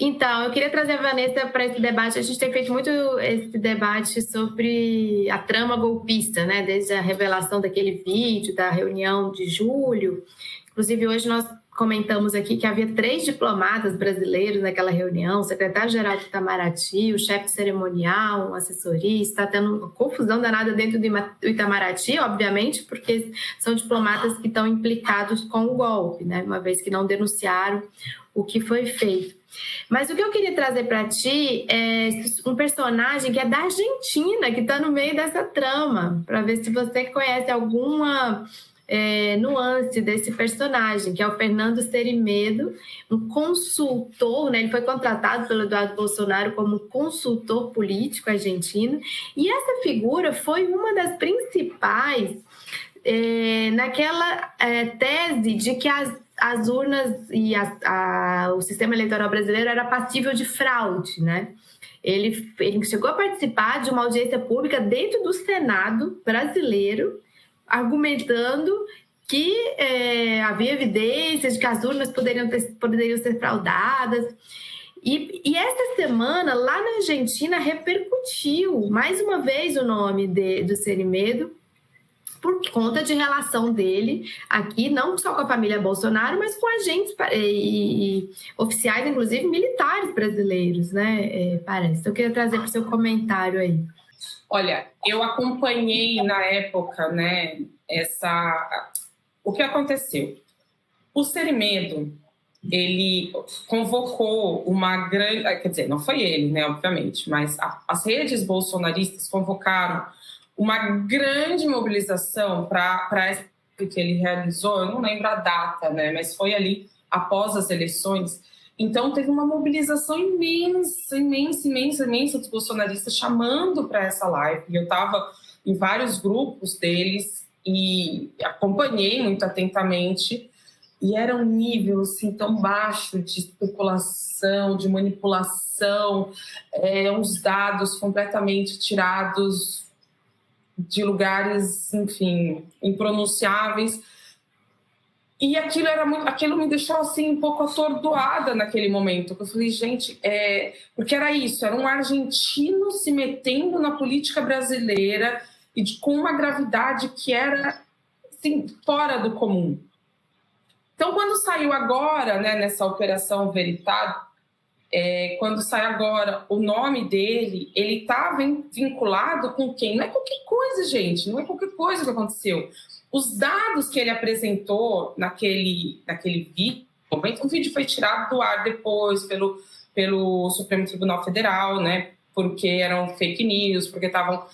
Então, eu queria trazer a Vanessa para esse debate. A gente tem feito muito esse debate sobre a trama golpista, né? Desde a revelação daquele vídeo da reunião de julho. Inclusive, hoje nós comentamos aqui que havia 3 diplomatas brasileiros naquela reunião, o secretário-geral do Itamaraty, o chefe cerimonial, um assessorista. Está tendo uma confusão danada dentro do Itamaraty, obviamente, porque são diplomatas que estão implicados com o golpe, né? Uma vez que não denunciaram o que foi feito. Mas o que eu queria trazer para ti é um personagem que é da Argentina, que está no meio dessa trama, para ver se você conhece alguma nuance desse personagem, que é o Fernando Cerimedo, um consultor, né? Ele foi contratado pelo Eduardo Bolsonaro como consultor político argentino, e essa figura foi uma das principais naquela tese de que as urnas e o sistema eleitoral brasileiro era passível de fraude, né? Ele chegou a participar de uma audiência pública dentro do Senado brasileiro, argumentando que havia evidências de que as urnas poderiam ser fraudadas. E essa semana, lá na Argentina, repercutiu mais uma vez o nome do Cerimedo, por conta de relação dele aqui, não só com a família Bolsonaro, mas com agentes e oficiais, inclusive militares brasileiros, né? Parece. Então, eu queria trazer para o seu comentário aí. Olha, eu acompanhei na época, né, o que aconteceu. O Cerimedo, ele convocou uma grande... Quer dizer, não foi ele, né, obviamente, mas as redes bolsonaristas convocaram uma grande mobilização para essa que ele realizou, eu não lembro a data, né, mas foi ali após as eleições. Então, teve uma mobilização imensa dos bolsonaristas chamando para essa live. Eu estava em vários grupos deles e acompanhei muito atentamente. E era um nível assim, tão baixo de especulação, de manipulação, uns dados completamente tirados de lugares, enfim, impronunciáveis. E aquilo me deixou assim um pouco atordoada naquele momento. Eu falei, gente, porque era isso, era um argentino se metendo na política brasileira e com uma gravidade que era assim, fora do comum. Então, quando saiu agora, né, nessa Operação Verità, quando sai agora o nome dele, ele está vinculado com quem? Não é qualquer coisa, gente, não é qualquer coisa que aconteceu. Os dados que ele apresentou naquele vídeo, o vídeo foi tirado do ar depois pelo Supremo Tribunal Federal, né, porque eram fake news, porque estavam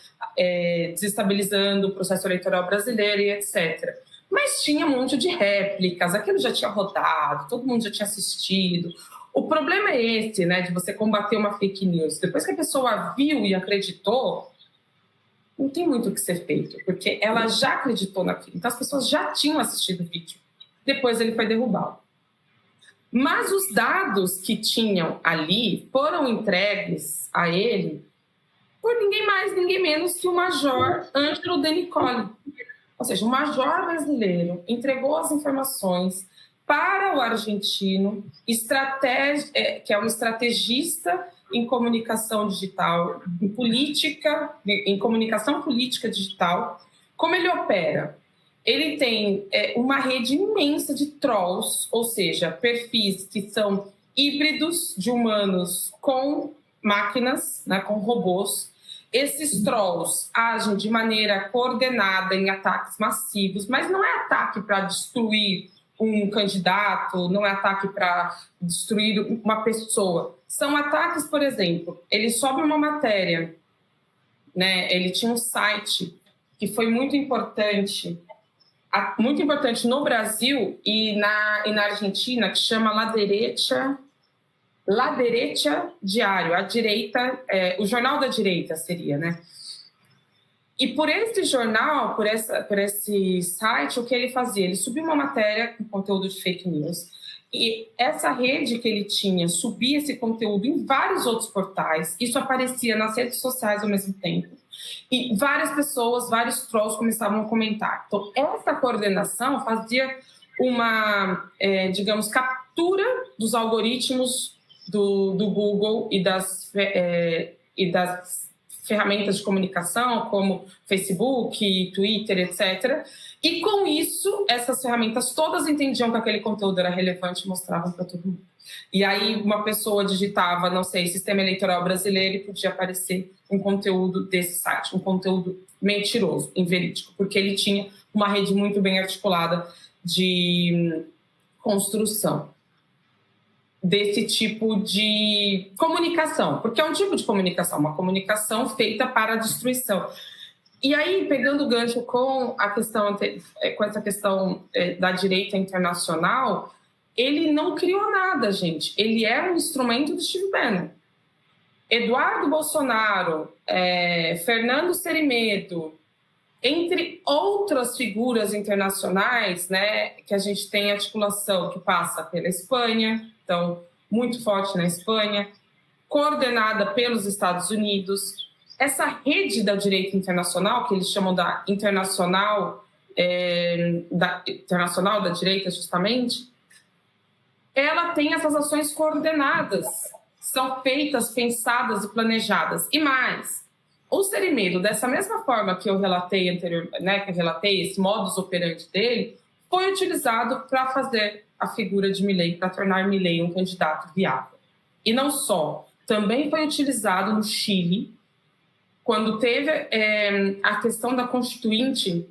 desestabilizando o processo eleitoral brasileiro e etc. Mas tinha um monte de réplicas, aquilo já tinha rodado, todo mundo já tinha assistido. O problema é esse, né, de você combater uma fake news. Depois que a pessoa viu e acreditou, não tem muito o que ser feito, porque ela já acreditou naquilo. Então, as pessoas já tinham assistido o vídeo. Depois ele foi derrubado. Mas os dados que tinham ali foram entregues a ele por ninguém mais, ninguém menos que o Major Ângelo De Nicoli. Ou seja, o major brasileiro entregou as informações para o argentino, que é um estrategista em comunicação digital, em comunicação política digital. Como ele opera? Ele tem uma rede imensa de trolls, ou seja, perfis que são híbridos de humanos com máquinas, né, com robôs. Esses trolls agem de maneira coordenada em ataques massivos, mas não é ataque para destruir um candidato, não é ataque para destruir uma pessoa. São ataques, por exemplo, ele sobe uma matéria, né? Ele tinha um site que foi muito importante no Brasil e na Argentina, que chama La Derecha Diário, a direita, o jornal da direita seria, né? E por esse jornal, por esse site, o que ele fazia? Ele subia uma matéria com conteúdo de fake news e essa rede que ele tinha subia esse conteúdo em vários outros portais. Isso aparecia nas redes sociais ao mesmo tempo. E várias pessoas, vários trolls começavam a comentar. Então, essa coordenação fazia uma, digamos, captura dos algoritmos do Google e das ferramentas de comunicação, como Facebook, Twitter, etc. E com isso, essas ferramentas todas entendiam que aquele conteúdo era relevante e mostravam para todo mundo. E aí uma pessoa digitava, não sei, sistema eleitoral brasileiro e podia aparecer um conteúdo desse site, um conteúdo mentiroso, inverídico, porque ele tinha uma rede muito bem articulada de construção desse tipo de comunicação, porque é um tipo de comunicação, uma comunicação feita para a destruição. E aí, pegando o gancho com essa questão da direita internacional, ele não criou nada, gente. Ele é um instrumento do Steve Bannon. Eduardo Bolsonaro, Fernando Serimedo, entre outras figuras internacionais, né, que a gente tem articulação que passa pela Espanha, então, muito forte na Espanha, coordenada pelos Estados Unidos. Essa rede da direita internacional, que eles chamam da internacional da direita, justamente, ela tem essas ações coordenadas, são feitas, pensadas e planejadas. E mais, o Serimedo, dessa mesma forma que eu relatei anteriormente, né, que eu relatei esse modus operandi dele, foi utilizado para fazer a figura de Milei, para tornar Milei um candidato viável. E não só, também foi utilizado no Chile, quando teve a questão da Constituinte.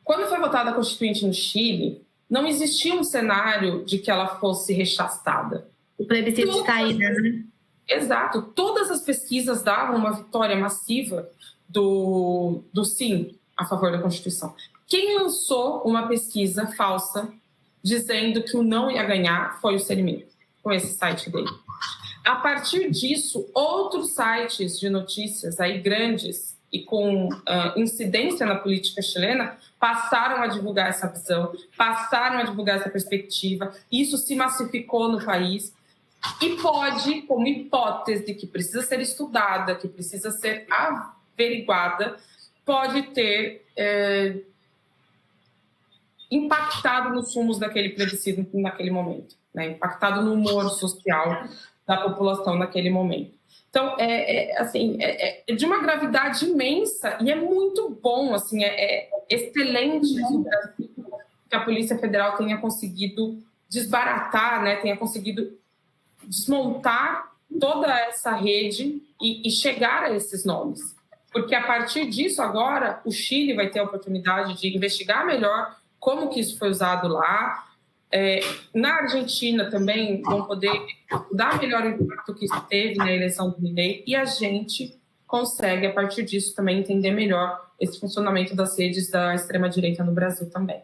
Quando foi votada a Constituinte no Chile, não existia um cenário de que ela fosse rechaçada. O plebiscito de saída, né? Exato. Todas as pesquisas davam uma vitória massiva do sim a favor da Constituição. Quem lançou uma pesquisa falsa dizendo que o não ia ganhar foi o Serimedo, com esse site dele. A partir disso, outros sites de notícias aí grandes e com incidência na política chilena passaram a divulgar essa visão, passaram a divulgar essa perspectiva. Isso se massificou no país e pode, como hipótese que precisa ser estudada, que precisa ser averiguada, pode ter impactado nos rumos daquele plebiscito naquele momento, né? Impactado no humor social da população naquele momento. Então, é de uma gravidade imensa e é muito bom, assim, é excelente que a Polícia Federal tenha conseguido desbaratar, né? Tenha conseguido desmontar toda essa rede e chegar a esses nomes. Porque a partir disso, agora, o Chile vai ter a oportunidade de investigar melhor como que isso foi usado lá. Na Argentina também vão poder dar melhor o impacto que isso teve na eleição do Milei, e a gente consegue, a partir disso, também entender melhor esse funcionamento das redes da extrema-direita no Brasil também.